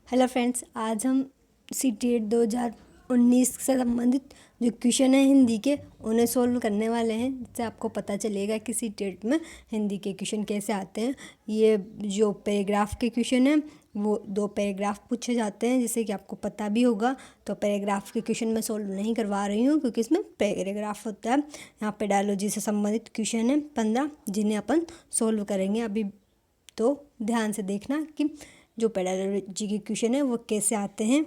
Hello friends, आज हम CTET 2019 से संबंधित जो क्वेश्चन है हिंदी के उन्हें सोल्व करने वाले हैं, जिससे आपको पता चलेगा कि सीटेट में हिंदी के क्वेश्चन कैसे आते हैं। ये जो पैराग्राफ के क्वेश्चन हैं वो 2 पैराग्राफ पूछे जाते हैं, जिससे कि आपको पता भी होगा। तो पैराग्राफ के क्वेश्चन मैं सोल्व नहीं करवा रही हूँ क्योंकि इसमें पैराग्राफ होता है। यहाँ पेडालॉजी से संबंधित क्वेश्चन है 15, जिन्हें अपन सोल्व करेंगे अभी। तो ध्यान से देखना कि जो पेडालॉजी के क्वेश्चन है वो कैसे आते हैं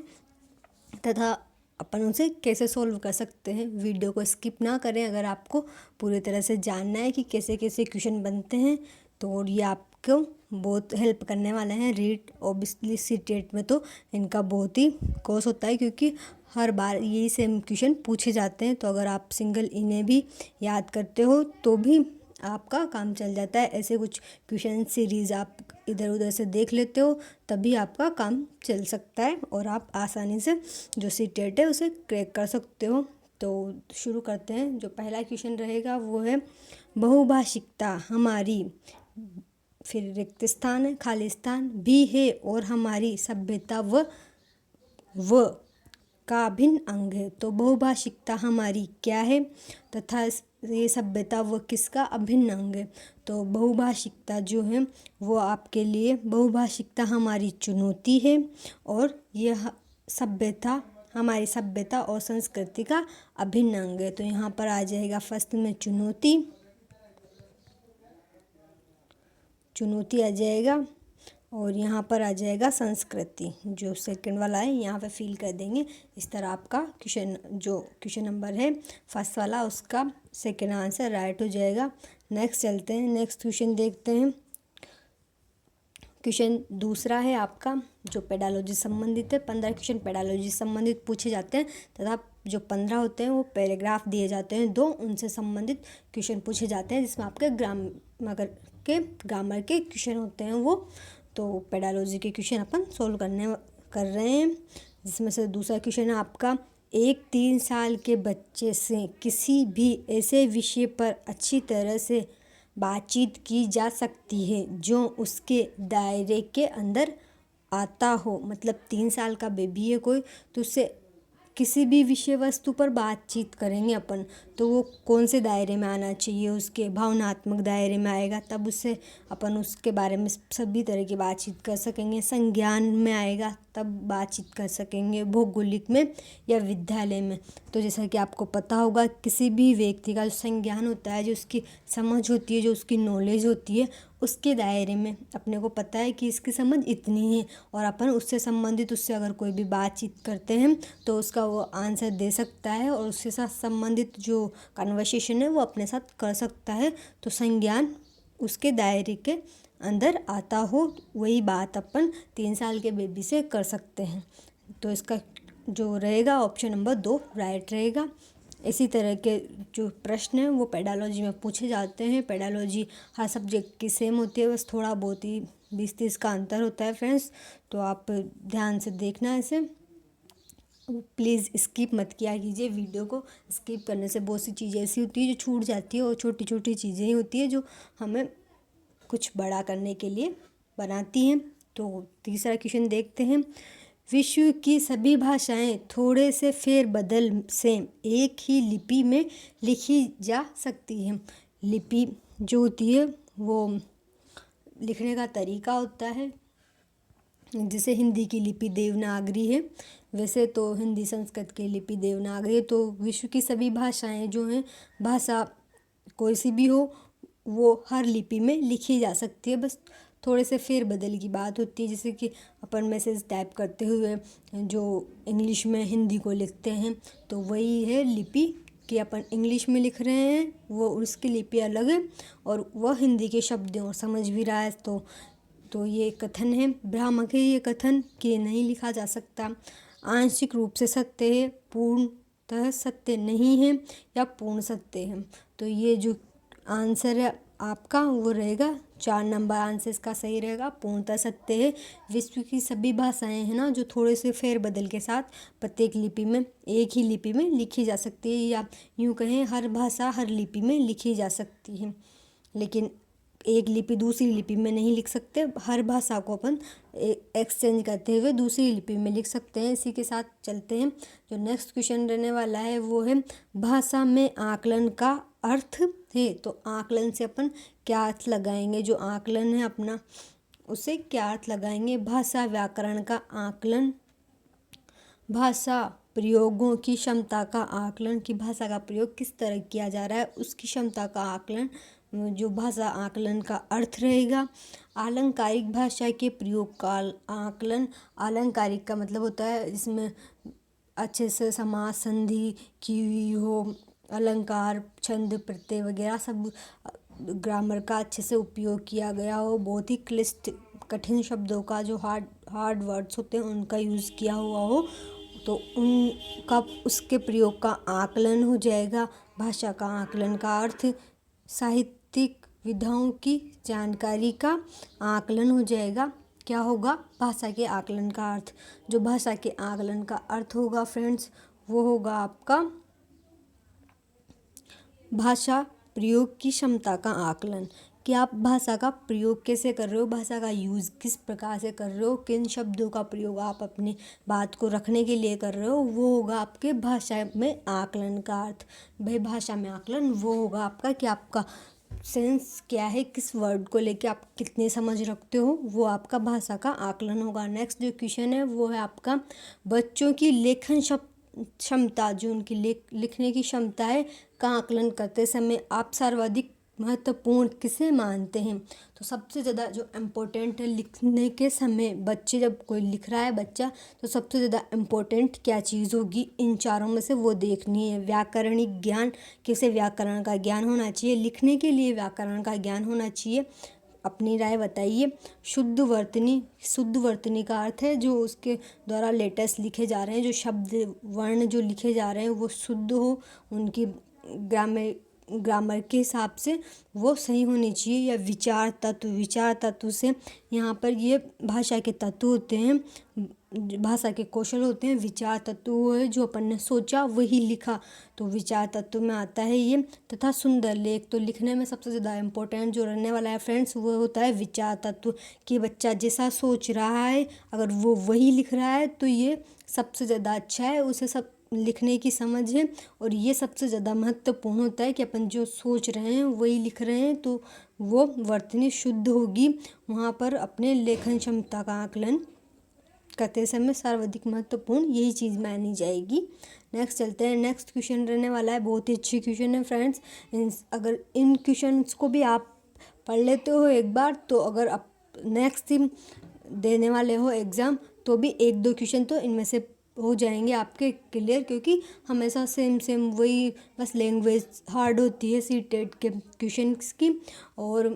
तथा अपन उसे कैसे सोल्व कर सकते हैं। वीडियो को स्किप ना करें अगर आपको पूरी तरह से जानना है कि कैसे कैसे क्वेश्चन बनते हैं, तो ये आपको बहुत हेल्प करने वाले हैं। रीट ऑब्वियसली सीटेट में तो इनका बहुत ही कोर्स होता है, क्योंकि हर बार यही सेम क्वेश्चन पूछे जाते हैं। तो अगर आप सिंगल इन्हें भी याद करते हो तो भी आपका काम चल जाता है। ऐसे कुछ क्वेश्चन सीरीज़ आप इधर उधर से देख लेते हो, तभी आपका काम चल सकता है और आप आसानी से जो सीटेट है उसे क्रैक कर सकते हो। तो शुरू करते हैं। जो पहला क्वेश्चन रहेगा वो है बहुभाषिकता हमारी, फिर रिक्त स्थान है, खाली स्थान भी है और हमारी सभ्यता व का अभिन्न अंग है। तो बहुभाषिकता हमारी क्या है तथा ये सभ्यता व किसका अभिन्न अंग है। तो बहुभाषिकता जो है वो आपके लिए, बहुभाषिकता हमारी चुनौती है और यह सभ्यता हमारी सभ्यता और संस्कृति का अभिन्न अंग है। तो यहाँ पर आ जाएगा फर्स्ट में चुनौती आ जाएगा और यहाँ पर आ जाएगा संस्कृति। जो सेकंड वाला है यहाँ पे फिल कर देंगे। इस तरह आपका क्वेश्चन नंबर है फर्स्ट वाला, उसका सेकंड आंसर राइट हो जाएगा। नेक्स्ट चलते हैं, नेक्स्ट क्वेश्चन देखते हैं। क्वेश्चन दूसरा है आपका जो पेडालॉजी संबंधित है। 15 क्वेश्चन पेडालॉजी संबंधित पूछे जाते हैं तथा जो 15 होते हैं वो पैराग्राफ दिए जाते हैं 2, उनसे संबंधित क्वेश्चन पूछे जाते हैं, जिसमें आपके ग्रामर के क्वेश्चन होते हैं वो। तो पेडालॉजी के क्वेश्चन अपन सोल्व कर रहे हैं, जिसमें से दूसरा क्वेश्चन है आपका, एक 3 साल के बच्चे से किसी भी ऐसे विषय पर अच्छी तरह से बातचीत की जा सकती है जो उसके दायरे के अंदर आता हो। मतलब 3 साल का बेबी है कोई, तो उससे किसी भी विषय वस्तु पर बातचीत करेंगे अपन, तो वो कौन से दायरे में आना चाहिए, उसके भावनात्मक दायरे में आएगा, तब उससे अपन उसके बारे में सभी तरह की बातचीत कर सकेंगे। संज्ञान में आएगा तब बातचीत कर सकेंगे, भौगोलिक में या विद्यालय में। तो जैसा कि आपको पता होगा, किसी भी व्यक्ति का जो संज्ञान होता है, जो उसकी समझ होती है, जो उसकी नॉलेज होती है, उसके दायरे में अपने को पता है कि इसकी समझ इतनी है और अपन उससे संबंधित उससे अगर कोई भी बातचीत करते हैं तो उसका वो आंसर दे सकता है और उसके साथ संबंधित जो कन्वर्सेशन है वो अपने साथ कर सकता है। तो संज्ञान उसके दायरे के अंदर आता हो, वही बात अपन 3 साल के बेबी से कर सकते हैं। तो इसका जो रहेगा ऑप्शन नंबर 2 राइट रहेगा। इसी तरह के जो प्रश्न हैं वो पेडालॉजी में पूछे जाते हैं। पेडालॉजी हर सब्जेक्ट की सेम होती है, बस थोड़ा बहुत ही 20-30 का अंतर होता है फ्रेंड्स। तो आप ध्यान से देखना इसे, प्लीज़ स्किप मत किया कीजिए। वीडियो को स्किप करने से बहुत सी चीज़ें ऐसी होती है जो छूट जाती है और छोटी छोटी चीज़ें ही होती है जो हमें कुछ बड़ा करने के लिए बनाती हैं। तो तीसरा क्वेश्चन देखते हैं। विश्व की सभी भाषाएं थोड़े से फेरबदल से एक ही लिपि में लिखी जा सकती हैं। लिपि जो होती है वो लिखने का तरीका होता है। जैसे हिंदी की लिपि देवनागरी है, वैसे तो हिंदी संस्कृत की लिपि देवनागरी है। तो विश्व की सभी भाषाएं जो हैं, भाषा कोई सी भी हो, वो हर लिपि में लिखी जा सकती है, बस थोड़े से फेरबदल की बात होती है। जैसे कि अपन मैसेज टाइप करते हुए जो इंग्लिश में हिंदी को लिखते हैं, तो वही है लिपि कि अपन इंग्लिश में लिख रहे हैं, वो उसकी लिपि अलग है और वह हिंदी के शब्द और समझ भी रहा है। तो ये कथन है, भ्रामक है ये कथन कि नहीं लिखा जा सकता। आंशिक रूप से सत्य है, पूर्णतः सत्य नहीं है या पूर्ण सत्य है। तो ये जो आंसर है आपका वो रहेगा 4 नंबर आंसर इसका सही रहेगा, पूर्णतः सत्य है। विश्व की सभी भाषाएं हैं ना, जो थोड़े से फेरबदल के साथ प्रत्येक लिपि में एक ही लिपि में लिखी जा सकती है, या यूँ कहें हर भाषा हर लिपि में लिखी जा सकती है। लेकिन एक लिपि दूसरी लिपि में नहीं लिख सकते, हर भाषा को अपन एक्सचेंज करते हुए दूसरी लिपि में लिख सकते हैं। इसी के साथ चलते हैं, जो नेक्स्ट क्वेश्चन रहने वाला है वो है भाषा में आकलन का अर्थ है। तो आकलन से अपन क्या अर्थ लगाएंगे, जो आकलन है अपना उसे क्या अर्थ लगाएंगे। भाषा व्याकरण का आकलन, भाषा प्रयोगों की क्षमता का आकलन, कि भाषा का प्रयोग किस तरह किया जा रहा है उसकी क्षमता का आकलन, जो भाषा आकलन का अर्थ रहेगा। आलंकारिक भाषा के प्रयोग का आकलन, आलंकारिक का मतलब होता है जिसमें अच्छे से समास संधि की हुई हो, अलंकार छंद प्रत्यय वगैरह सब ग्रामर का अच्छे से उपयोग किया गया हो, बहुत ही क्लिष्ट कठिन शब्दों का जो हार्ड वर्ड्स होते हैं उनका यूज़ किया हुआ हो, तो उनका उसके प्रयोग का आकलन हो जाएगा। भाषा का आकलन का अर्थ साहित्यिक विधाओं की जानकारी का आकलन हो जाएगा। क्या होगा, भाषा के आकलन का अर्थ। जो भाषा के आकलन का अर्थ होगा फ्रेंड्स वो होगा आपका भाषा प्रयोग की क्षमता का आकलन, कि आप भाषा का प्रयोग कैसे कर रहे हो, भाषा का यूज़ किस प्रकार से कर रहे हो, किन शब्दों का प्रयोग आप अपनी बात को रखने के लिए कर रहे हो, वो होगा आपके भाषा में आकलन का अर्थ। भाई भाषा में आकलन वो होगा आपका कि आपका सेंस क्या है, किस वर्ड को लेके आप कितनी समझ रखते हो, वो आपका भाषा का आकलन होगा। नेक्स्ट जो क्वेश्चन है वो है आपका बच्चों की लेखन क्षमता, जो उनकी लिखने की क्षमता है का आकलन करते समय आप सर्वाधिक महत्वपूर्ण किसे मानते हैं। तो सबसे ज़्यादा जो इम्पोर्टेंट है लिखने के समय, बच्चे जब कोई लिख रहा है बच्चा, तो सबसे ज़्यादा इम्पोर्टेंट क्या चीज़ होगी इन चारों में से वो देखनी है। व्याकरणिक ज्ञान, किसे व्याकरण का ज्ञान होना चाहिए, लिखने के लिए व्याकरण का ज्ञान होना चाहिए। अपनी राय बताइए। शुद्ध वर्तनी का अर्थ है जो उसके द्वारा लेटर्स लिखे जा रहे हैं, जो शब्द वर्ण जो लिखे जा रहे हैं वो शुद्ध हो, उनकी ग्रामर के हिसाब से वो सही होनी चाहिए। या विचार तत्व से यहाँ पर ये भाषा के तत्व होते हैं, भाषा के कौशल होते हैं। विचार तत्व वो है जो अपन ने सोचा वही लिखा, तो विचार तत्व में आता है ये। तथा सुंदर लेख, तो लिखने में सबसे ज़्यादा इम्पोर्टेंट जो रहने वाला है फ्रेंड्स वो होता है विचार तत्व, कि बच्चा जैसा सोच रहा है अगर वो वही लिख रहा है तो ये सबसे ज़्यादा अच्छा है, उसे सब लिखने की समझ है। और ये सबसे ज़्यादा महत्वपूर्ण होता है कि अपन जो सोच रहे हैं वही लिख रहे हैं, तो वो वर्तनी शुद्ध होगी। वहाँ पर अपने लेखन क्षमता का आकलन करते समय सर्वाधिक महत्वपूर्ण यही चीज़ मानी जाएगी। नेक्स्ट चलते हैं, नेक्स्ट क्वेश्चन रहने वाला है, बहुत ही अच्छी क्वेश्चन है फ्रेंड्स। अगर इन क्वेश्चंस को भी आप पढ़ लेते हो एक बार, तो अगर आप नेक्स्ट दिन देने वाले हो एग्ज़ाम तो भी एक दो क्वेश्चन तो इनमें से हो जाएंगे आपके क्लियर, क्योंकि हमेशा सेम वही बस लैंग्वेज हार्ड होती है सीटेट के क्वेश्चंस की, और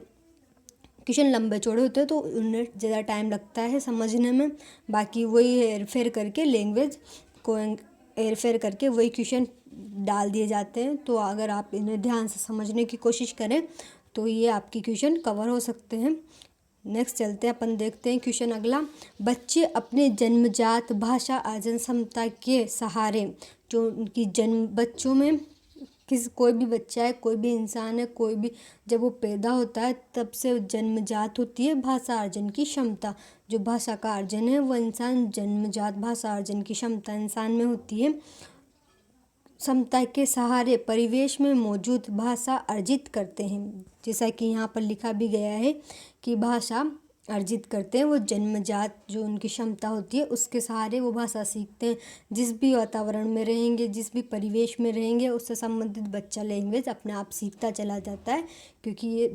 क्वेश्चन लंबे चौड़े होते हैं तो उन्हें ज़्यादा टाइम लगता है समझने में। बाकी वही हेर फेर करके लैंग्वेज को हेर फेर करके वही क्वेश्चन डाल दिए जाते हैं। तो अगर आप इन्हें ध्यान से समझने की कोशिश करें तो ये आपकी क्वेश्चन कवर हो सकते हैं। नेक्स्ट चलते हैं, अपन देखते हैं क्वेश्चन अगला। बच्चे अपने जन्मजात भाषा अर्जन क्षमता के सहारे, जो उनकी बच्चों में कोई भी बच्चा है, कोई भी इंसान है, कोई भी जब वो पैदा होता है तब से जन्मजात होती है भाषा अर्जन की क्षमता। जो भाषा का अर्जन है वो इंसान जन्मजात भाषा अर्जन की क्षमता इंसान में होती है। क्षमता के सहारे परिवेश में मौजूद भाषा अर्जित करते हैं, जैसा कि यहाँ पर लिखा भी गया है कि भाषा अर्जित करते हैं वो जन्मजात जो उनकी क्षमता होती है उसके सहारे वो भाषा सीखते हैं। जिस भी वातावरण में रहेंगे, जिस भी परिवेश में रहेंगे, उससे संबंधित बच्चा लैंग्वेज अपने आप सीखता चला जाता है, क्योंकि ये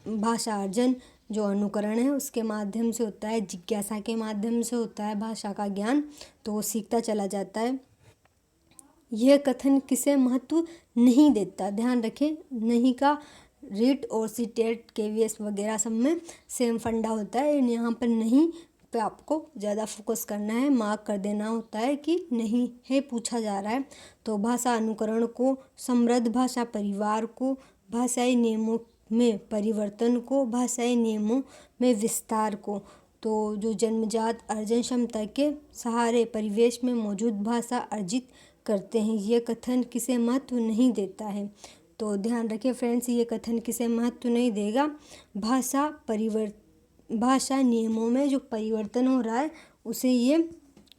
भाषा अर्जन जो अनुकरण है उसके माध्यम से होता है, जिज्ञासा के माध्यम से होता है भाषा का ज्ञान, तो वो सीखता चला जाता है। यह कथन किसे महत्व नहीं देता, ध्यान रखें, नहीं का रीट और सीटेट केवीएस वगैरह सब में सेम फंडा होता है। यहाँ पर नहीं पे आपको ज़्यादा फोकस करना है, मार्क कर देना होता है कि नहीं है पूछा जा रहा है। तो भाषा अनुकरण को, समृद्ध भाषा परिवार को, भाषाई नियमों में परिवर्तन को, भाषाई नियमों में विस्तार को, तो जो जन्मजात अर्जन क्षमता के सहारे परिवेश में मौजूद भाषा अर्जित करते हैं, ये कथन किसे महत्व नहीं देता है। तो ध्यान रखिए फ्रेंड्स, ये कथन किसे महत्व नहीं देगा। भाषा नियमों में जो परिवर्तन हो रहा है उसे ये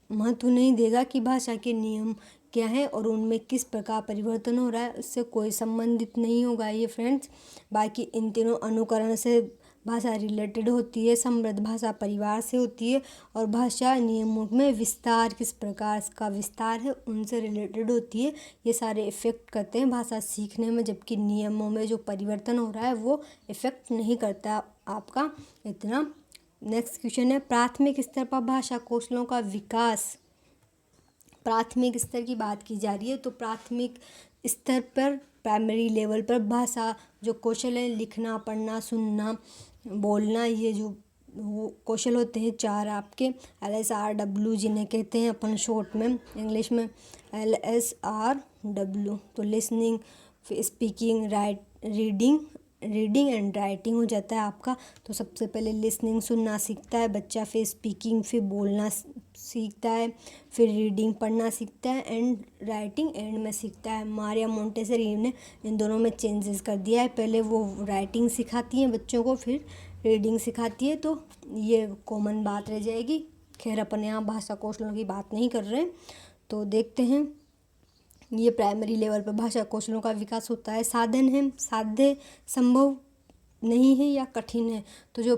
महत्व नहीं देगा कि भाषा के नियम क्या है और उनमें किस प्रकार परिवर्तन हो रहा है, उससे कोई संबंधित नहीं होगा ये फ्रेंड्स। बाकी इन तीनों अनुकरण से भाषा रिलेटेड होती है, समृद्ध भाषा परिवार से होती है, और भाषा नियमों में विस्तार किस प्रकार का विस्तार है उनसे रिलेटेड होती है। ये सारे इफ़ेक्ट करते हैं भाषा सीखने में, जबकि नियमों में जो परिवर्तन हो रहा है वो इफ़ेक्ट नहीं करता आपका इतना। नेक्स्ट क्वेश्चन है, प्राथमिक स्तर पर भाषा कौशलों का विकास। प्राथमिक स्तर की बात की जा रही है, तो प्राथमिक स्तर पर प्राइमरी लेवल पर भाषा जो कौशल है, लिखना, पढ़ना, सुनना, बोलना, ये जो वो कौशल होते हैं 4 आपके LSRW जिन्हें कहते हैं अपन शॉर्ट में इंग्लिश में LSRW। तो listening, speaking, reading and writing हो जाता है आपका। तो सबसे पहले लिसनिंग सुनना सीखता है बच्चा, फिर स्पीकिंग, फिर बोलना सीखता है, फिर रीडिंग पढ़ना सीखता है, एंड राइटिंग एंड में सीखता है। मारिया मोंटेसरी ने इन दोनों में चेंजेस कर दिया है, पहले वो राइटिंग सिखाती हैं बच्चों को, फिर रीडिंग सिखाती है, तो ये कॉमन बात रह जाएगी। खैर अपन यहाँ भाषा कौशलों की बात नहीं कर रहे हैं। तो देखते हैं, ये प्राइमरी लेवल पर भाषा कौशलों का विकास होता है। साधन है, साध्य, संभव नहीं है या कठिन है। तो जो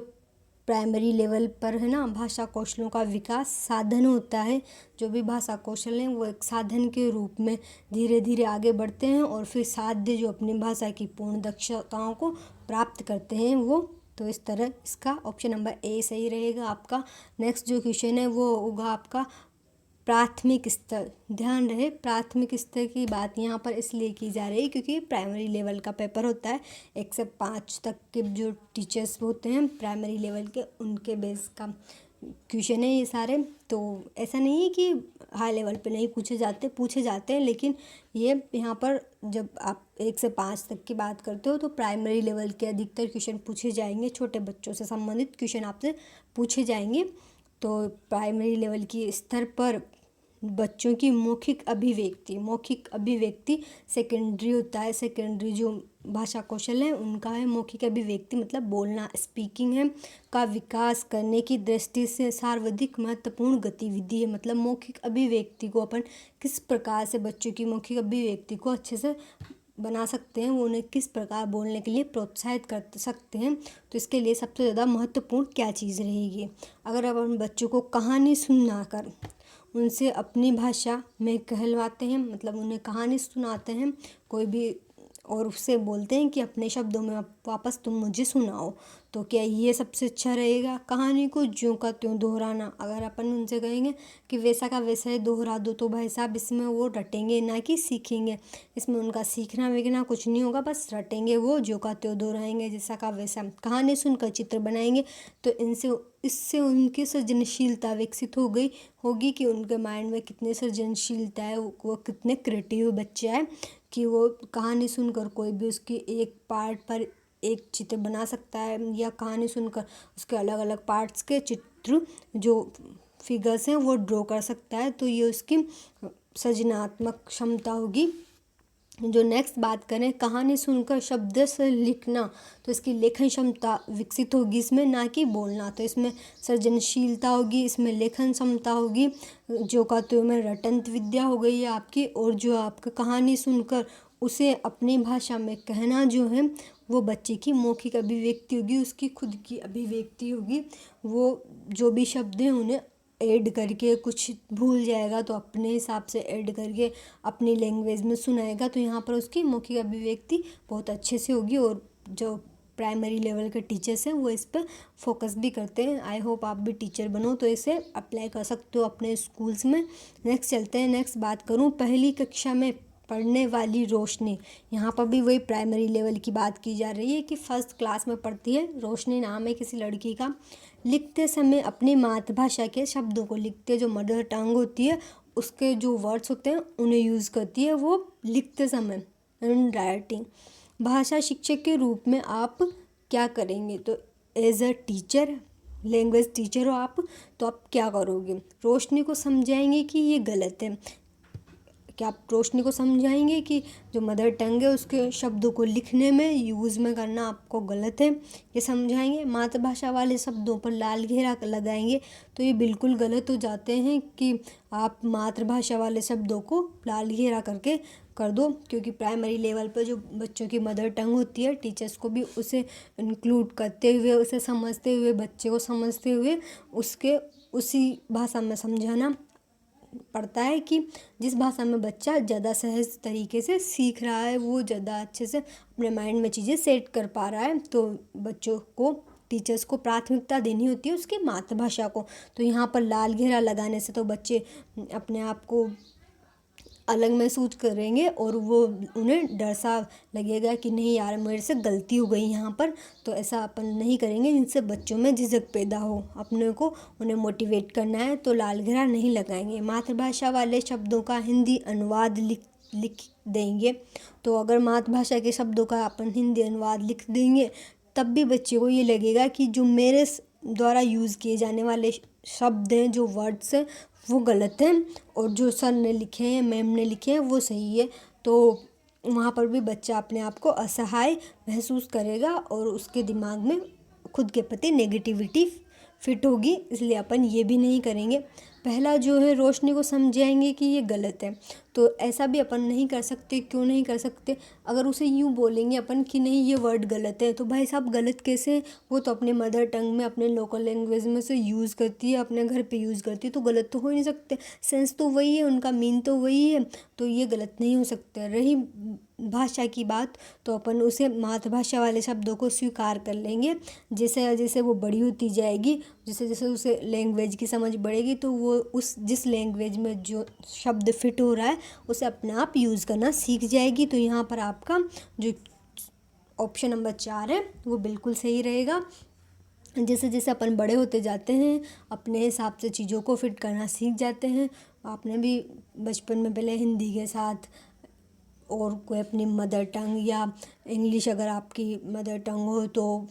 प्राइमरी लेवल पर है ना भाषा कौशलों का विकास साधन होता है। जो भी भाषा कौशल हैं वो एक साधन के रूप में धीरे धीरे आगे बढ़ते हैं, और फिर साध्य जो अपनी भाषा की पूर्ण दक्षताओं को प्राप्त करते हैं वो। तो इस तरह इसका ऑप्शन नंबर ए सही रहेगा आपका। नेक्स्ट जो क्वेश्चन है वो होगा आपका प्राथमिक स्तर। ध्यान रहे, प्राथमिक स्तर की बात यहाँ पर इसलिए की जा रही है क्योंकि प्राइमरी लेवल का पेपर होता है। 1 से 5 तक के जो टीचर्स होते हैं प्राइमरी लेवल के, उनके बेस का क्वेश्चन है ये सारे। तो ऐसा नहीं है कि हाई लेवल पे नहीं पूछे जाते हैं, लेकिन ये यहाँ पर जब आप 1 से 5 तक की बात करते हो तो प्राइमरी लेवल के अधिकतर क्वेश्चन पूछे जाएंगे, छोटे बच्चों से संबंधित क्वेश्चन आपसे पूछे जाएंगे। तो प्राइमरी लेवल की स्तर पर बच्चों की मौखिक अभिव्यक्ति सेकेंडरी होता है। सेकेंडरी जो भाषा कौशल है उनका है मौखिक अभिव्यक्ति, मतलब बोलना, स्पीकिंग है, का विकास करने की दृष्टि से सर्वाधिक महत्वपूर्ण गतिविधि है। मतलब मौखिक अभिव्यक्ति को अपन किस प्रकार से बच्चों की मौखिक अभिव्यक्ति को अच्छे से बना सकते हैं, वो उन्हें किस प्रकार बोलने के लिए प्रोत्साहित कर सकते हैं। तो इसके लिए सबसे ज़्यादा महत्वपूर्ण क्या चीज़ रहेगी। अगर अपन बच्चों को कहानी सुना कर उनसे अपनी भाषा में कहलवाते हैं, मतलब उन्हें कहानी सुनाते हैं कोई भी, और उससे बोलते हैं कि अपने शब्दों में वापस तुम मुझे सुनाओ, तो क्या ये सबसे अच्छा रहेगा। कहानी को ज्यों का त्यों दोहराना, अगर अपन उनसे कहेंगे कि वैसा का वैसा ही दोहरा दो, तो भाई साहब इसमें वो रटेंगे ना कि सीखेंगे। इसमें उनका सीखना विखना कुछ नहीं होगा, बस रटेंगे, वो ज्यों का त्यों दोहराएंगे, जैसा का वैसा। कहानी सुनकर चित्र बनाएंगे, तो इससे उनकी सृजनशीलता विकसित होगी कि उनके माइंड में कितनी सृजनशीलता है, वो कितने क्रिएटिव बच्चे हैं कि वो कहानी सुनकर कोई भी उसकी एक पार्ट पर एक चित्र बना सकता है, या कहानी सुनकर उसके अलग अलग पार्ट्स के चित्र जो फिगर्स हैं वो ड्रॉ कर सकता है। तो ये उसकी सृजनात्मक क्षमता होगी। जो नेक्स्ट बात करें, कहानी सुनकर शब्द से लिखना, तो इसकी लेखन क्षमता विकसित होगी इसमें, ना कि बोलना। तो इसमें सृजनशीलता होगी, इसमें लेखन क्षमता होगी, जो का तो में रटंत विद्या हो गई है आपकी। और जो आपका कहानी सुनकर उसे अपनी भाषा में कहना जो है वो बच्चे की मौखिक अभिव्यक्ति होगी, उसकी खुद की अभिव्यक्ति होगी। वो जो भी शब्द हैं उन्हें ऐड करके, कुछ भूल जाएगा तो अपने हिसाब से ऐड करके अपनी लैंग्वेज में सुनाएगा, तो यहाँ पर उसकी मौखिक अभिव्यक्ति बहुत अच्छे से होगी। और जो प्राइमरी लेवल के टीचर्स हैं वो इस पर फोकस भी करते हैं। आई होप आप भी टीचर बनो तो इसे अप्लाई कर सकते हो अपने स्कूल्स में। नेक्स्ट चलते हैं, नेक्स्ट बात करूँ पहली कक्षा में पढ़ने वाली रोशनी। यहाँ पर भी वही प्राइमरी लेवल की बात की जा रही है कि फर्स्ट क्लास में पढ़ती है रोशनी, नाम है किसी लड़की का। लिखते समय अपनी मातृभाषा के शब्दों को लिखते, जो मदर टंग होती है उसके जो वर्ड्स होते हैं उन्हें यूज़ करती है वो लिखते समय, इन राइटिंग। भाषा शिक्षक के रूप में आप क्या करेंगे, तो as a teacher, language teacher हो आप, तो आप क्या करोगे, रोशनी को समझाएंगे कि ये गलत है, क्या आप रोशनी को समझाएंगे कि जो मदर टंग है उसके शब्दों को लिखने में यूज़ में करना आपको गलत है, ये समझाएंगे। मातृभाषा वाले शब्दों पर लाल घेरा लगाएंगे तो ये बिल्कुल गलत हो जाते हैं कि आप मातृभाषा वाले शब्दों को लाल घेरा करके कर दो, क्योंकि प्राइमरी लेवल पर जो बच्चों की मदर टंग होती है, टीचर्स को भी उसे इंक्लूड करते हुए, उसे समझते हुए, बच्चे को समझते हुए उसके उसी भाषा में समझाना पड़ता है कि जिस भाषा में बच्चा ज़्यादा सहज तरीके से सीख रहा है, वो ज़्यादा अच्छे से अपने माइंड में चीज़ें सेट कर पा रहा है। तो बच्चों को, टीचर्स को प्राथमिकता देनी होती है उसकी मातृभाषा को। तो यहाँ पर लाल घेरा लगाने से तो बच्चे अपने आप को अलग महसूस करेंगे और वो उन्हें डर सा लगेगा कि नहीं यार मेरे से गलती हो गई यहाँ पर। तो ऐसा अपन नहीं करेंगे जिनसे बच्चों में झिझक पैदा हो। अपने को उन्हें मोटिवेट करना है तो लाल घेरा नहीं लगाएंगे। मातृभाषा वाले शब्दों का हिंदी अनुवाद लिख देंगे। तो अगर मातृभाषा के शब्दों का अपन हिंदी अनुवाद लिख देंगे तब भी बच्चे को ये लगेगा कि जो मेरे द्वारा यूज़ किए जाने वाले शब्द हैं, जो वर्ड्स हैं, वो गलत हैं और जो सर ने लिखे हैं, मैम ने लिखे हैं, वो सही है। तो वहाँ पर भी बच्चा अपने आप को असहाय महसूस करेगा और उसके दिमाग में खुद के प्रति नेगेटिविटी फिट होगी। इसलिए अपन ये भी नहीं करेंगे। पहला जो है, रोशनी को समझाएंगे कि ये गलत है। तो ऐसा भी अपन नहीं कर सकते। क्यों नहीं कर सकते? अगर उसे यूँ बोलेंगे अपन कि नहीं ये वर्ड गलत है, तो भाई साहब गलत कैसे है? वो तो अपने मदर टंग में, अपने लोकल लैंग्वेज में से यूज़ करती है, अपने घर पे यूज़ करती है, तो गलत तो हो ही नहीं सकते। सेंस तो वही है, उनका मीन तो वही है, तो ये गलत नहीं हो सकता। रही भाषा की बात, तो अपन उसे मातृभाषा वाले शब्दों को स्वीकार कर लेंगे। जैसे जैसे वो बड़ी होती जाएगी, जैसे जैसे उसे लैंग्वेज की समझ बढ़ेगी, तो वो उस जिस लैंग्वेज में जो शब्द फिट हो रहा है उसे अपने आप यूज़ करना सीख जाएगी। तो यहाँ पर आपका जो ऑप्शन नंबर 4 है वो बिल्कुल सही रहेगा। जैसे जैसे अपन बड़े होते जाते हैं, अपने हिसाब से चीज़ों को फिट करना सीख जाते हैं। आपने भी बचपन में पहले हिंदी के साथ और कोई अपनी मदर टंग या इंग्लिश, अगर आपकी मदर टंग हो तो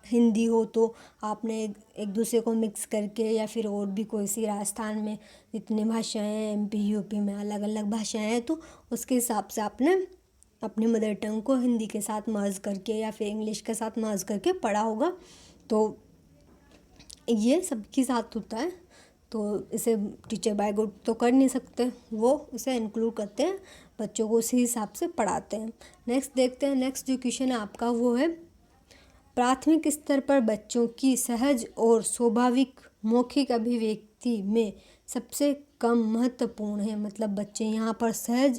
हिंदी हो, तो आपने एक दूसरे को मिक्स करके, या फिर और भी कोई सी राजस्थान में जितनी भाषाएं हैं, MP UP में अलग अलग भाषाएं हैं, तो उसके हिसाब से आपने अपनी मदर टंग को हिंदी के साथ मर्ज करके या फिर इंग्लिश के साथ मर्ज करके पढ़ा होगा। तो ये सबके साथ होता है। तो इसे टीचर बाय गुड तो कर नहीं सकते, वो इसे इंक्लूड करते हैं, बच्चों को उसी हिसाब से पढ़ाते हैं। नेक्स्ट देखते हैं। नेक्स्ट जो क्वेश्चन है आपका वो है, प्राथमिक स्तर पर बच्चों की सहज और स्वाभाविक मौखिक अभिव्यक्ति में सबसे कम महत्वपूर्ण है। मतलब बच्चे यहाँ पर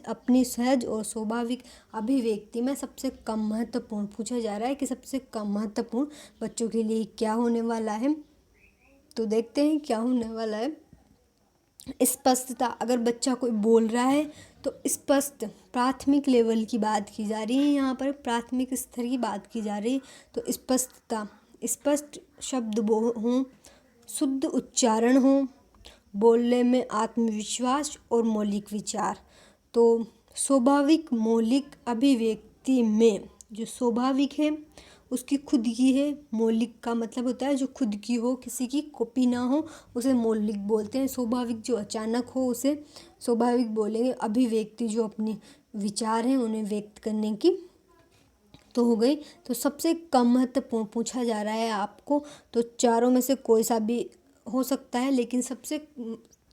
अपनी सहज और स्वाभाविक अभिव्यक्ति में सबसे कम महत्वपूर्ण पूछा जा रहा है कि सबसे कम महत्वपूर्ण बच्चों के लिए क्या होने वाला है। तो देखते हैं क्या होने वाला है। स्पष्टता, अगर बच्चा कोई बोल रहा है तो स्पष्ट, प्राथमिक लेवल की बात की जा रही है, यहाँ पर प्राथमिक स्तर की बात की जा रही है। तो स्पष्टता, स्पष्ट शब्द हों, शुद्ध उच्चारण हो, बोलने में आत्मविश्वास और मौलिक विचार। तो स्वाभाविक मौलिक अभिव्यक्ति में जो स्वाभाविक है उसकी खुद की है। मौलिक का मतलब होता है जो खुद की हो, किसी की कॉपी ना हो, उसे मौलिक बोलते हैं। स्वाभाविक जो अचानक हो उसे स्वाभाविक बोलेंगे। अभिव्यक्ति जो अपनी विचार हैं उन्हें व्यक्त करने की तो हो गई। तो सबसे कम महत्वपूर्ण पूछा जा रहा है आपको, तो चारों में से कोई सा भी हो सकता है, लेकिन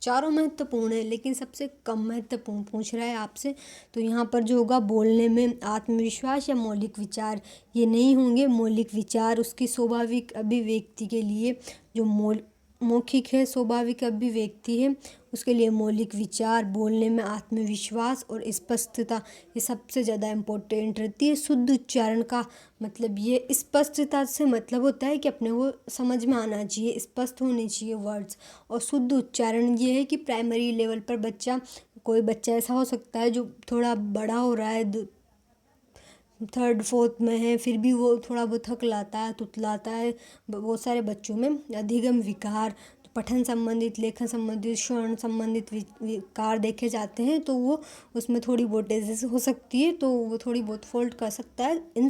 चारों महत्वपूर्ण है लेकिन सबसे कम महत्वपूर्ण पूछ रहा है आपसे। तो यहाँ पर जो होगा, बोलने में आत्मविश्वास या मौलिक विचार, ये नहीं होंगे। मौलिक विचार उसकी स्वाभाविक अभिव्यक्ति के लिए, जो मौखिक है, स्वाभाविक अभिव्यक्ति है, उसके लिए मौलिक विचार, बोलने में आत्मविश्वास और स्पष्टता, ये सबसे ज़्यादा इम्पोर्टेंट रहती है। शुद्ध उच्चारण का मतलब, ये स्पष्टता से मतलब होता है कि अपने को समझ में आना चाहिए, स्पष्ट होने चाहिए वर्ड्स। और शुद्ध उच्चारण ये है कि प्राइमरी लेवल पर कोई बच्चा ऐसा हो सकता है जो थोड़ा बड़ा हो रहा है, 3rd 4th में है, फिर भी वो थोड़ा बहुत हकलाता है, तुतलाता है। बहुत सारे बच्चों में अधिगम विकार, पठन संबंधित, लेखन संबंधित, श्रवण संबंधित विकार देखे जाते हैं। तो वो उसमें थोड़ी बहुत ऐसे हो सकती है, तो वो थोड़ी बहुत फॉल्ट कर सकता है इन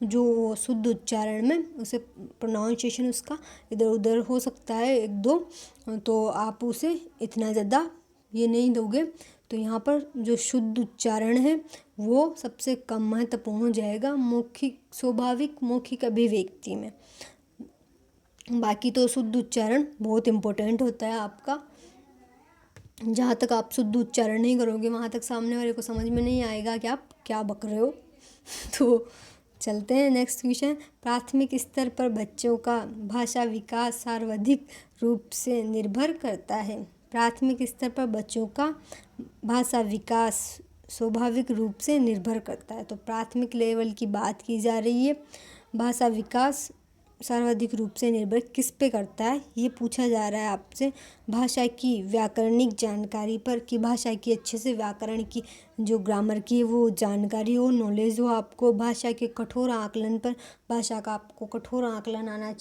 जो शुद्ध उच्चारण में, उसे प्रोनाउंसिएशन उसका इधर उधर हो सकता है 1-2। तो आप उसे इतना ज़्यादा ये नहीं दोगे। तो यहाँ पर जो शुद्ध उच्चारण है वो सबसे कम महत्वपूर्ण हो जाएगा मौखिक स्वाभाविक मौखिक अभिव्यक्ति में। बाकी तो शुद्ध उच्चारण बहुत इम्पोर्टेंट होता है आपका। जहाँ तक आप शुद्ध उच्चारण नहीं करोगे वहाँ तक सामने वाले को समझ में नहीं आएगा कि आप क्या बक रहे हो। तो चलते हैं नेक्स्ट क्वेश्चन। प्राथमिक स्तर पर बच्चों का भाषा विकास सर्वाधिक रूप से निर्भर करता है। प्राथमिक स्तर पर बच्चों का भाषा विकास स्वाभाविक रूप से निर्भर करता है। तो प्राथमिक लेवल की बात की जा रही है। भाषा विकास सर्वाधिक रूप से निर्भर किस पे करता है ये पूछा जा रहा है आपसे। भाषा की व्याकरणिक जानकारी पर, कि भाषा की अच्छे से व्याकरण की जो ग्रामर की वो जानकारी हो, नॉलेज हो आपको। भाषा के कठोर आकलन पर, भाषा का आपको कठोर आकलन आना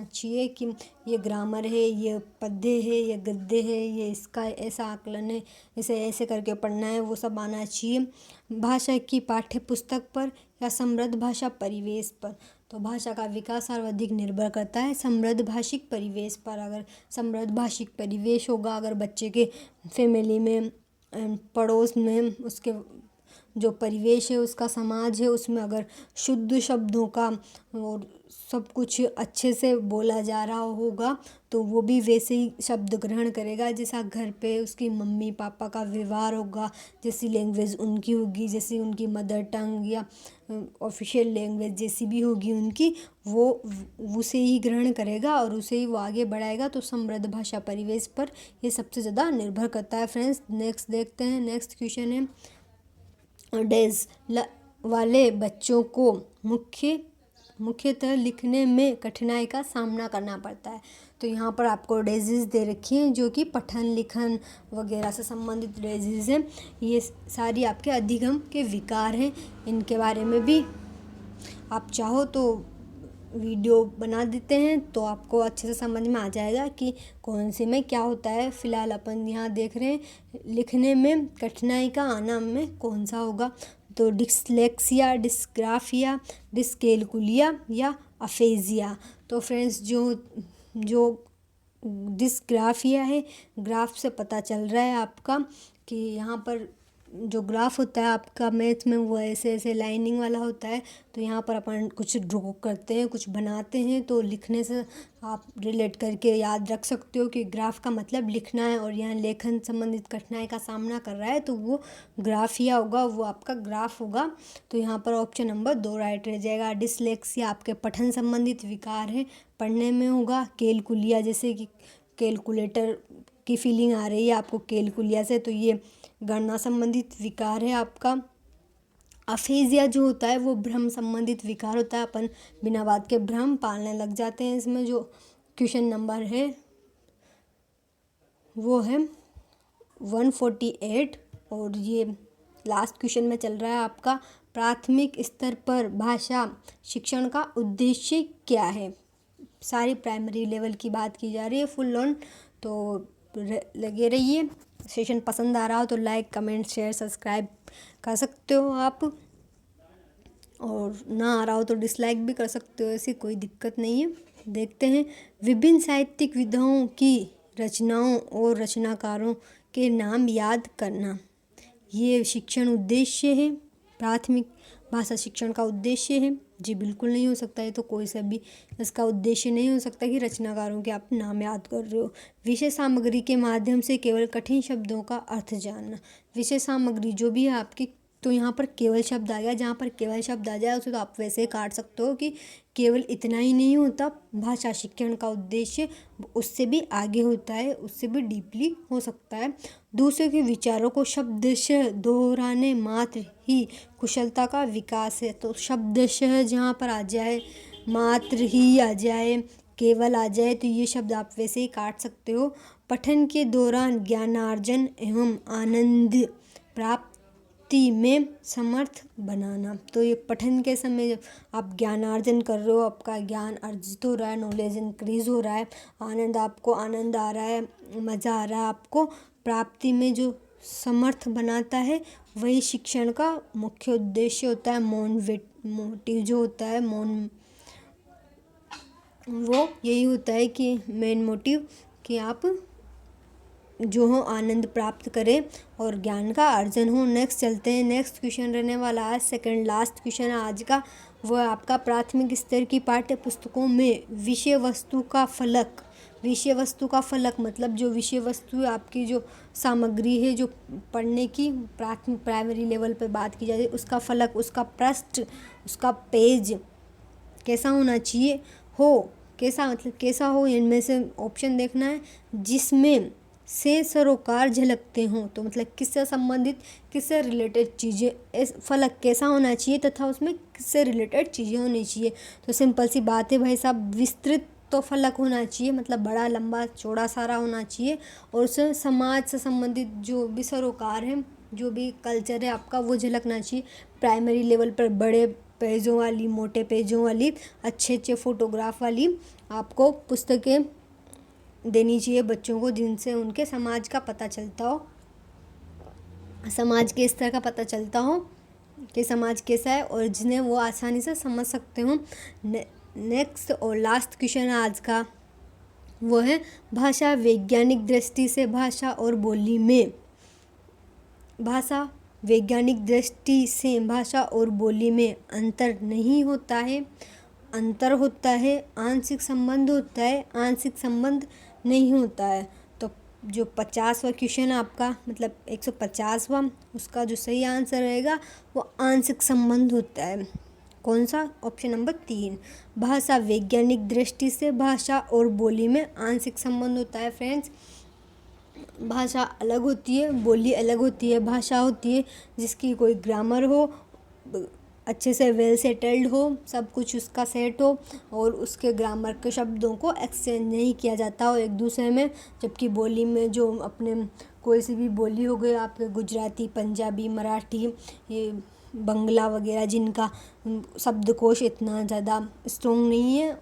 चाहिए कि ये ग्रामर है, ये पद्य है, ये गद्य है, ये इसका ऐसा आकलन है, इसे ऐसे करके पढ़ना है, वो सब आना चाहिए। भाषा की पाठ्य पुस्तक पर या समृद्ध भाषा परिवेश पर। तो भाषा का विकास सर्वाधिक निर्भर करता है समृद्ध भाषिक परिवेश पर। अगर समृद्ध भाषिक परिवेश होगा, अगर बच्चे के फैमिली में, पड़ोस में, उसके जो परिवेश है, उसका समाज है, उसमें अगर शुद्ध शब्दों का और सब कुछ अच्छे से बोला जा रहा होगा तो वो भी वैसे ही शब्द ग्रहण करेगा जैसा घर पे उसकी मम्मी पापा का व्यवहार होगा, जैसी लैंग्वेज उनकी होगी, जैसी उनकी मदर टंग या ऑफिशियल लैंग्वेज जैसी भी होगी उनकी, वो उसे ही ग्रहण करेगा और उसे ही वो आगे बढ़ाएगा। तो समृद्ध भाषा परिवेश पर ये सबसे ज़्यादा निर्भर करता है फ्रेंड्स। नेक्स्ट देखते हैं। नेक्स्ट क्वेश्चन है डेज वाले बच्चों को मुख्यतः लिखने में कठिनाई का सामना करना पड़ता है। तो यहाँ पर आपको डेजिज दे रखी हैं जो कि पठन लिखन वगैरह से संबंधित डेजिज हैं। ये सारी आपके अधिगम के विकार हैं। इनके बारे में भी आप चाहो तो वीडियो बना देते हैं तो आपको अच्छे से समझ में आ जाएगा कि कौन सी में क्या होता है। फिलहाल अपन यहाँ देख रहे हैं लिखने में कठिनाई का आना में कौन सा होगा। तो डिस्लेक्सिया, डिस्ग्राफिया, डिस्कैलकुलिया या अफेजिया। तो फ्रेंड्स जो डिस्ग्राफिया है, ग्राफ से पता चल रहा है आपका कि यहाँ पर जो ग्राफ होता है आपका मैथ में वो ऐसे ऐसे लाइनिंग वाला होता है। तो यहाँ पर अपन कुछ ड्रॉ करते हैं, कुछ बनाते हैं, तो लिखने से आप रिलेट करके याद रख सकते हो कि ग्राफ का मतलब लिखना है और यहाँ लेखन संबंधित कठिनाई का सामना कर रहा है तो वो ग्राफिया होगा, वो आपका ग्राफ होगा। तो यहाँ पर ऑप्शन नंबर 2 राइट रह जाएगा। डिसलेक्सिया आपके पठन संबंधित विकार है, पढ़ने में होगा। कैलकुलिया जैसे कि कैलकुलेटर की फीलिंग आ रही है आपको कैलकुलिया से, तो ये गणना संबंधित विकार है आपका। अफेजिया जो होता है वो भ्रम संबंधित विकार होता है, अपन बिना बात के भ्रम पालने लग जाते हैं। इसमें जो क्वेश्चन नंबर है वो है 148 और ये लास्ट क्वेश्चन में चल रहा है आपका प्राथमिक स्तर पर भाषा शिक्षण का उद्देश्य क्या है। सारी प्राइमरी लेवल की बात की जा रही है फुल ऑन, तो लगे रहिए। सेशन पसंद आ रहा हो तो लाइक कमेंट शेयर सब्सक्राइब कर सकते हो आप, और ना आ रहा हो तो डिसलाइक भी कर सकते हो, ऐसी कोई दिक्कत नहीं है। देखते हैं विभिन्न साहित्यिक विधाओं की रचनाओं और रचनाकारों के नाम याद करना। ये शिक्षण उद्देश्य है, प्राथमिक भाषा शिक्षण का उद्देश्य है। जी बिल्कुल नहीं हो सकता है, तो कोई सा भी इसका उद्देश्य नहीं हो सकता कि रचनाकारों के आप नाम याद कर रहे हो। विषय सामग्री के माध्यम से केवल कठिन शब्दों का अर्थ जानना। विषय सामग्री जो भी है आपकी, तो यहाँ पर केवल शब्द आ गया, जहाँ पर केवल शब्द आ जाए उसे तो आप वैसे ही काट सकते हो कि केवल इतना ही नहीं होता। भाषा शिक्षण का उद्देश्य उससे भी आगे होता है, उससे भी डीपली हो सकता है। दूसरे के विचारों को शब्दशः दोहराने मात्र ही कुशलता का विकास है। तो शब्दशः जहाँ पर आ जाए, मात्र ही आ जाए, केवल आ जाए, तो ये शब्द आप वैसे ही काट सकते हो। पठन के दौरान ज्ञानार्जन एवं आनंद प्राप्ति में समर्थ बनाना। तो ये पठन के समय जब आप ज्ञानार्जन कर रहे हो, आपका ज्ञान अर्जित हो रहा है, नॉलेज इंक्रीज हो रहा है, आपको आनंद आ रहा है, मज़ा आ रहा है आपको, प्राप्ति में जो समर्थ बनाता है वही शिक्षण का मुख्य उद्देश्य होता है। मोटिव जो होता है वो यही होता है कि मेन मोटिव कि आप जो हो आनंद प्राप्त करें और ज्ञान का अर्जन हो। नेक्स्ट चलते हैं, नेक्स्ट क्वेश्चन रहने वाला है सेकंड लास्ट क्वेश्चन है आज का, वो है आपका प्राथमिक स्तर की पाठ्य पुस्तकों में विषय वस्तु का फलक। विषय वस्तु का फलक मतलब जो विषय वस्तु है आपकी, जो सामग्री है जो पढ़ने की प्राथमिक प्राइमरी लेवल पे बात की जाती है, उसका फलक, उसका पृष्ठ, उसका पेज कैसा होना चाहिए हो। कैसा मतलब कैसा हो, इनमें से ऑप्शन देखना है। जिसमें से सरोकार झलकते हों, तो मतलब किससे संबंधित, किससे रिलेटेड चीज़ें, फलक कैसा होना चाहिए तथा उसमें किससे रिलेटेड चीज़ें होनी चाहिए। तो सिंपल सी बात है भाई साहब, विस्तृत तो फलक होना चाहिए, मतलब बड़ा लंबा चौड़ा सारा होना चाहिए, और उससे समाज से संबंधित जो भी सरोकार है, जो भी कल्चर है आपका, वो झलकना चाहिए। प्राइमरी लेवल पर बड़े पेजों वाली, मोटे पेजों वाली, अच्छे अच्छे फोटोग्राफ वाली आपको पुस्तकें देनी चाहिए बच्चों को, जिनसे उनके समाज का पता चलता हो, समाज के स्तर का पता चलता हो कि समाज कैसा है, और जिन्हें वो आसानी से समझ सकते हो। नेक्स्ट और लास्ट क्वेश्चन है आज का, वो है भाषा वैज्ञानिक दृष्टि से भाषा और बोली में। भाषा वैज्ञानिक दृष्टि से भाषा और बोली में अंतर नहीं होता है, अंतर होता है, आंशिक संबंध होता है, आंशिक संबंध नहीं होता है। तो जो 50वां क्वेश्चन है आपका, मतलब 150वां, उसका जो सही आंसर रहेगा वो आंशिक संबंध होता है। कौन सा? Option number 3। भाषा वैज्ञानिक दृष्टि से भाषा और बोली में आंशिक संबंध होता है। फ्रेंड्स, भाषा अलग होती है, बोली अलग होती है। भाषा होती है जिसकी कोई ग्रामर हो, अच्छे से वेल सेटल्ड हो, सब कुछ उसका सेट हो, और उसके ग्रामर के शब्दों को एक्सचेंज नहीं किया जाता हो एक दूसरे में। जबकि बोली में जो अपने कोई सी भी बोली हो गई आपके, गुजराती, पंजाबी, मराठी, ये बंगला वगैरह, जिनका शब्दकोश इतना ज़्यादा स्ट्रॉन्ग नहीं है,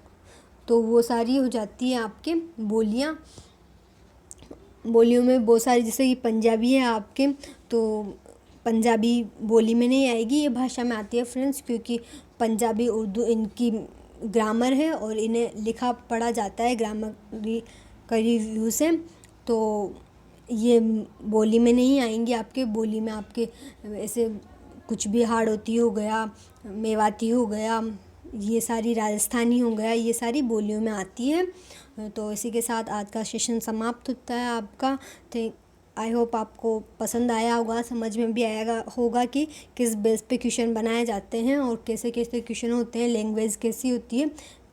तो वो सारी हो जाती है आपके बोलियाँ। बोलियों में बहुत सारी, जैसे कि पंजाबी है आपके, तो पंजाबी बोली में नहीं आएगी, ये भाषा में आती है फ्रेंड्स, क्योंकि पंजाबी उर्दू इनकी ग्रामर है और इन्हें लिखा पढ़ा जाता है ग्रामर का व्यू से, तो ये बोली में नहीं आएंगी आपके। बोली में आपके ऐसे कुछ भी हाड़ौती हो गया, मेवाती हो गया, ये सारी राजस्थानी हो गया, ये सारी बोलियों में आती है। तो इसी के साथ आज का सेशन समाप्त होता है आपका। आई होप आपको पसंद आया होगा, समझ में भी आएगा होगा कि किस बेस पे क्वेश्चन बनाए जाते हैं और कैसे कैसे क्वेश्चन होते हैं, लैंग्वेज कैसी होती है।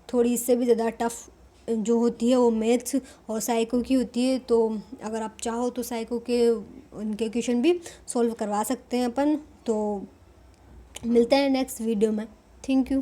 थोड़ी इससे भी ज़्यादा टफ जो होती है वो मैथ्स और साइको की होती है। तो अगर आप चाहो तो साइको के उनके क्वेश्चन भी सॉल्व करवा सकते हैं अपन। तो मिलते हैं नेक्स्ट वीडियो में। Thank you.